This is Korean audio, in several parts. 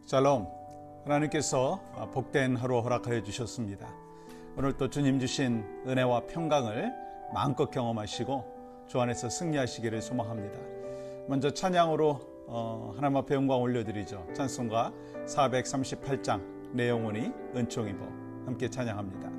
샬롬, 하나님께서 복된 하루 허락하여 주셨습니다. 오늘 또 주님 주신 은혜와 평강을 마음껏 경험하시고 주 안에서 승리하시기를 소망합니다. 먼저 찬양으로 하나님 앞에 영광 올려드리죠. 찬송가 438장 내 영혼이 은총 입어 함께 찬양합니다.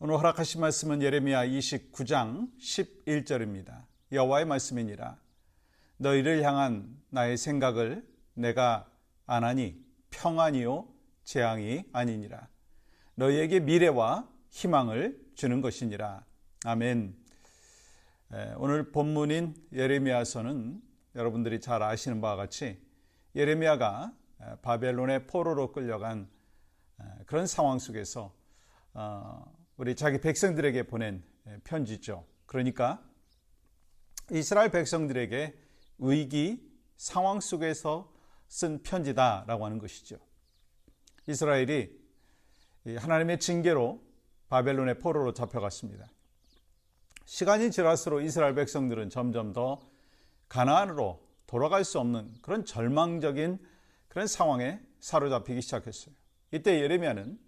오늘 허락하신 말씀은 예레미야 29장 11절입니다. 여호와의 말씀이니라. 너희를 향한 나의 생각을 내가 아나니 평안이요 재앙이 아니니라. 너희에게 미래와 희망을 주는 것이니라. 아멘. 오늘 본문인 예레미야서는 여러분들이 잘 아시는 바와 같이 예레미야가 바벨론의 포로로 끌려간 그런 상황 속에서 우리 자기 백성들에게 보낸 편지죠. 그러니까 이스라엘 백성들에게 위기 상황 속에서 쓴 편지다라고 하는 것이죠. 이스라엘이 하나님의 징계로 바벨론의 포로로 잡혀갔습니다. 시간이 지날수록 이스라엘 백성들은 점점 더 가나안으로 돌아갈 수 없는 그런 절망적인 그런 상황에 사로잡히기 시작했어요. 이때 예레미야는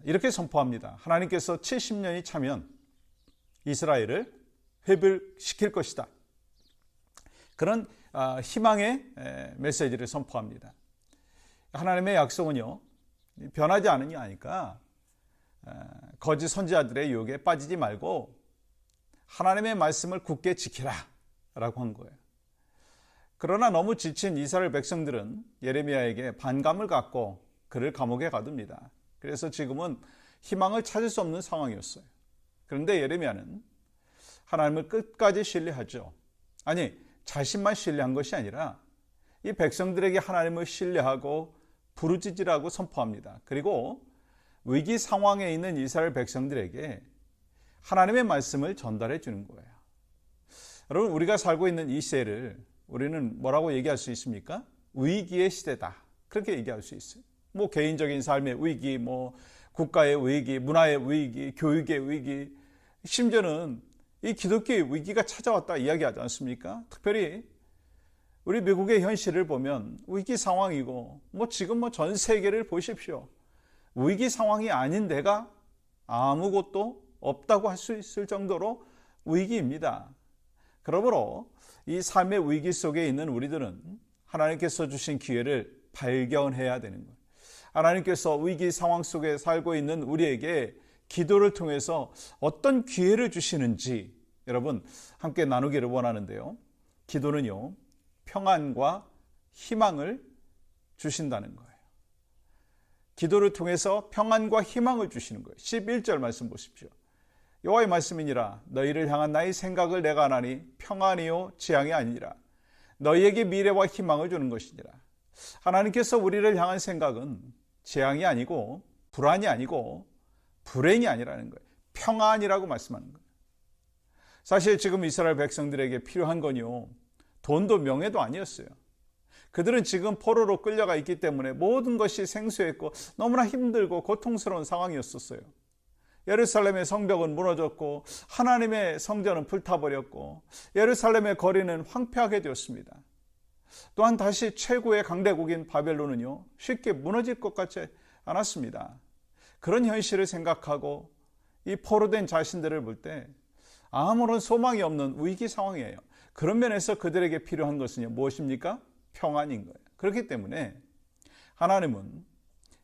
이렇게 선포합니다. 하나님께서 70년이 차면 이스라엘을 회복시킬 것이다. 그런 희망의 메시지를 선포합니다. 하나님의 약속은요, 변하지 않으니 하니까 거짓 선지자들의 유혹에 빠지지 말고 하나님의 말씀을 굳게 지키라 라고 한 거예요. 그러나 너무 지친 이스라엘 백성들은 예레미야에게 반감을 갖고 그를 감옥에 가둡니다. 그래서 지금은 희망을 찾을 수 없는 상황이었어요. 그런데 예레미야는 하나님을 끝까지 신뢰하죠. 아니, 자신만 신뢰한 것이 아니라 이 백성들에게 하나님을 신뢰하고 부르짖으라고 선포합니다. 그리고 위기 상황에 있는 이스라엘 백성들에게 하나님의 말씀을 전달해 주는 거예요. 여러분, 우리가 살고 있는 이 시대를 우리는 뭐라고 얘기할 수 있습니까? 위기의 시대다. 그렇게 얘기할 수 있어요. 뭐 개인적인 삶의 위기, 뭐 국가의 위기, 문화의 위기, 교육의 위기, 심지어는 이 기독교의 위기가 찾아왔다 이야기하지 않습니까? 특별히 우리 미국의 현실을 보면 위기 상황이고, 뭐 지금 뭐 전 세계를 보십시오. 위기 상황이 아닌 데가 아무것도 없다고 할 수 있을 정도로 위기입니다. 그러므로 이 삶의 위기 속에 있는 우리들은 하나님께서 주신 기회를 발견해야 되는 거예요. 하나님께서 위기 상황 속에 살고 있는 우리에게 기도를 통해서 어떤 기회를 주시는지 여러분 함께 나누기를 원하는데요. 기도는요, 평안과 희망을 주신다는 거예요. 기도를 통해서 평안과 희망을 주시는 거예요. 11절 말씀 보십시오. 여호와의 말씀이니라. 너희를 향한 나의 생각을 내가 아나니 평안이요 재앙이 아니니라. 너희에게 미래와 희망을 주는 것이니라. 하나님께서 우리를 향한 생각은 재앙이 아니고 불안이 아니고 불행이 아니라는 거예요. 평안이라고 말씀하는 거예요. 사실 지금 이스라엘 백성들에게 필요한 건요, 돈도 명예도 아니었어요. 그들은 지금 포로로 끌려가 있기 때문에 모든 것이 생소했고 너무나 힘들고 고통스러운 상황이었었어요. 예루살렘의 성벽은 무너졌고 하나님의 성전은 불타버렸고 예루살렘의 거리는 황폐하게 되었습니다. 또한 다시 최고의 강대국인 바벨론은요, 쉽게 무너질 것 같지 않았습니다. 그런 현실을 생각하고 이 포로된 자신들을 볼 때 아무런 소망이 없는 위기 상황이에요. 그런 면에서 그들에게 필요한 것은 무엇입니까? 평안인 거예요. 그렇기 때문에 하나님은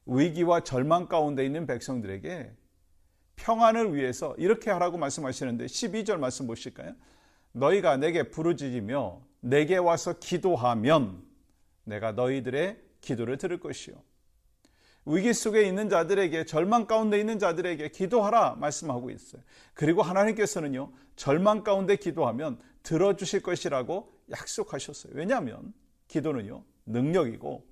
위기와 절망 가운데 있는 백성들에게 평안을 위해서 이렇게 하라고 말씀하시는데 12절 말씀 보실까요? 너희가 내게 부르짖으며 내게 와서 기도하면 내가 너희들의 기도를 들을 것이요. 위기 속에 있는 자들에게, 절망 가운데 있는 자들에게 기도하라 말씀하고 있어요. 그리고 하나님께서는요, 절망 가운데 기도하면 들어주실 것이라고 약속하셨어요. 왜냐하면 기도는요, 능력이고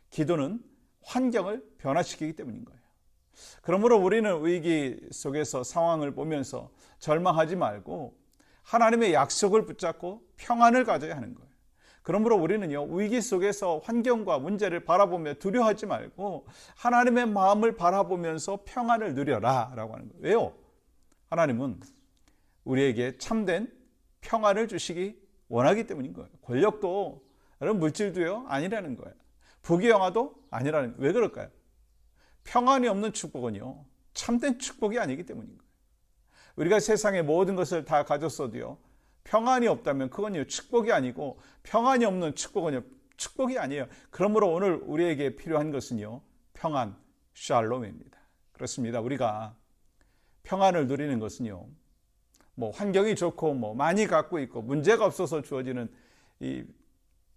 기도는 환경을 변화시키기 때문인 거예요. 그러므로 우리는 위기 속에서 상황을 보면서 절망하지 말고 하나님의 약속을 붙잡고 평안을 가져야 하는 거예요. 그러므로 우리는요, 위기 속에서 환경과 문제를 바라보며 두려워하지 말고 하나님의 마음을 바라보면서 평안을 누려라 라고 하는 거예요. 왜요? 하나님은 우리에게 참된 평안을 주시기 원하기 때문인 거예요. 권력도, 여러분, 물질도요, 아니라는 거예요. 부귀영화도 아니라는 거예요. 왜 그럴까요? 평안이 없는 축복은요, 참된 축복이 아니기 때문인 거예요. 우리가 세상의 모든 것을 다 가졌어도요, 평안이 없다면 그건요, 축복이 아니고, 평안이 없는 축복은요, 축복이 아니에요. 그러므로 오늘 우리에게 필요한 것은요, 평안, 샬롬입니다. 그렇습니다. 우리가 평안을 누리는 것은요, 환경이 좋고 많이 갖고 있고 문제가 없어서 주어지는 이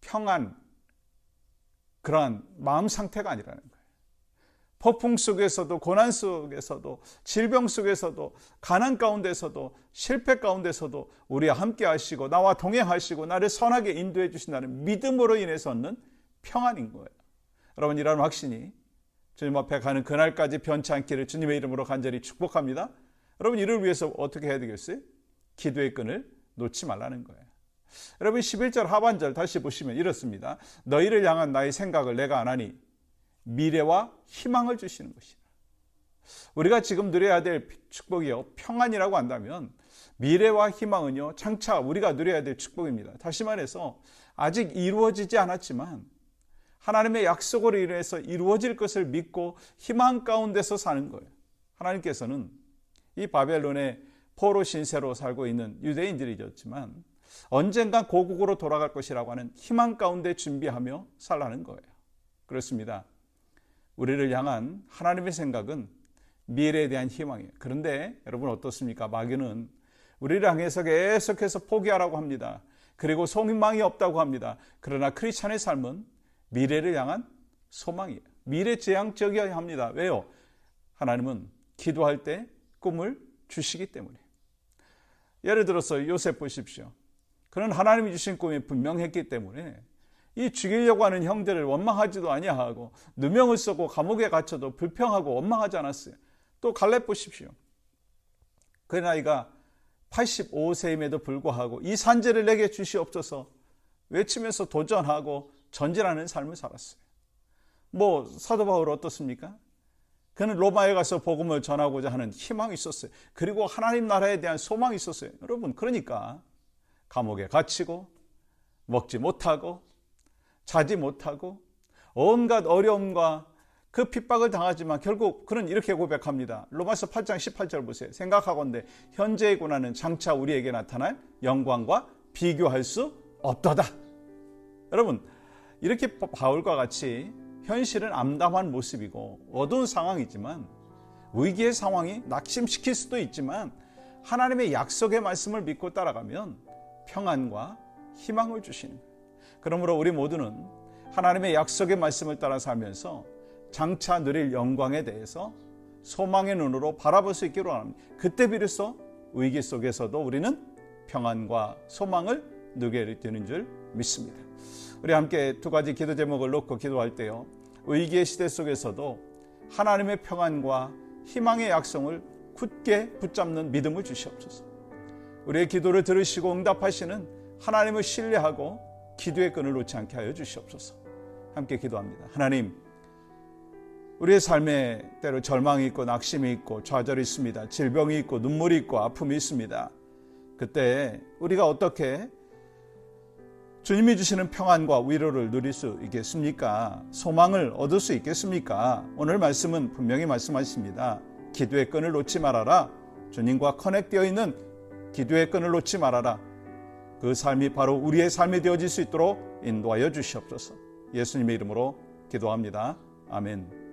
평안, 그러한 마음 상태가 아니라는 거예요. 폭풍 속에서도, 고난 속에서도, 질병 속에서도, 가난 가운데서도, 실패 가운데서도 우리와 함께 하시고 나와 동행하시고 나를 선하게 인도해 주신다는 믿음으로 인해서 얻는 평안인 거예요. 여러분, 이런 확신이 주님 앞에 가는 그날까지 변치 않기를 주님의 이름으로 간절히 축복합니다. 여러분, 이를 위해서 어떻게 해야 되겠어요? 기도의 끈을 놓지 말라는 거예요. 여러분, 11절 하반절 다시 보시면 이렇습니다. 너희를 향한 나의 생각을 내가 안 하니 미래와 희망을 주시는 것이다. 우리가 지금 누려야 될 축복이요, 평안이라고 한다면 미래와 희망은요, 장차 우리가 누려야 될 축복입니다. 다시 말해서 아직 이루어지지 않았지만 하나님의 약속으로 인해서 이루어질 것을 믿고 희망 가운데서 사는 거예요. 하나님께서는 이 바벨론의 포로 신세로 살고 있는 유대인들이었지만 언젠가 고국으로 돌아갈 것이라고 하는 희망 가운데 준비하며 살라는 거예요. 그렇습니다. 우리를 향한 하나님의 생각은 미래에 대한 희망이에요. 그런데 여러분 어떻습니까? 마귀는 우리를 향해서 계속해서 포기하라고 합니다. 그리고 소망이 없다고 합니다. 그러나 크리스찬의 삶은 미래를 향한 소망이에요. 미래지향적이어야 합니다. 왜요? 하나님은 기도할 때 꿈을 주시기 때문에. 예를 들어서 요셉 보십시오. 그는 하나님이 주신 꿈이 분명했기 때문에 이 죽이려고 하는 형들을 원망하지도 아니하고 누명을 쓰고 감옥에 갇혀도 불평하고 원망하지 않았어요. 또 갈렙 보십시오. 그 나이가 85세임에도 불구하고 이 산지를 내게 주시옵소서 외치면서 도전하고 전진하는 삶을 살았어요. 사도 바울 어떻습니까? 그는 로마에 가서 복음을 전하고자 하는 희망이 있었어요. 그리고 하나님 나라에 대한 소망이 있었어요. 여러분, 그러니까 감옥에 갇히고 먹지 못하고 자지 못하고 온갖 어려움과 그 핍박을 당하지만 결국 그는 이렇게 고백합니다. 로마서 8장 18절 보세요. 생각하건대 현재의 고난은 장차 우리에게 나타날 영광과 비교할 수 없도다. 여러분, 이렇게 바울과 같이 현실은 암담한 모습이고 어두운 상황이지만 위기의 상황이 낙심시킬 수도 있지만 하나님의 약속의 말씀을 믿고 따라가면 평안과 희망을 주시는 거예요. 그러므로 우리 모두는 하나님의 약속의 말씀을 따라 살면서 장차 누릴 영광에 대해서 소망의 눈으로 바라볼 수 있기를 원합니다. 그때 비로소 위기 속에서도 우리는 평안과 소망을 누게 되는 줄 믿습니다. 우리 함께 두 가지 기도 제목을 놓고 기도할 때요, 위기의 시대 속에서도 하나님의 평안과 희망의 약속을 굳게 붙잡는 믿음을 주시옵소서. 우리의 기도를 들으시고 응답하시는 하나님을 신뢰하고 기도의 끈을 놓지 않게 하여 주시옵소서. 함께 기도합니다. 하나님, 우리의 삶에 때로 절망이 있고 낙심이 있고 좌절이 있습니다. 질병이 있고 눈물이 있고 아픔이 있습니다. 그때 우리가 어떻게 주님이 주시는 평안과 위로를 누릴 수 있겠습니까? 소망을 얻을 수 있겠습니까? 오늘 말씀은 분명히 말씀하십니다. 기도의 끈을 놓지 말아라. 주님과 커넥되어 있는 기도의 끈을 놓지 말아라. 그 삶이 바로 우리의 삶이 되어질 수 있도록 인도하여 주시옵소서. 예수님의 이름으로 기도합니다. 아멘.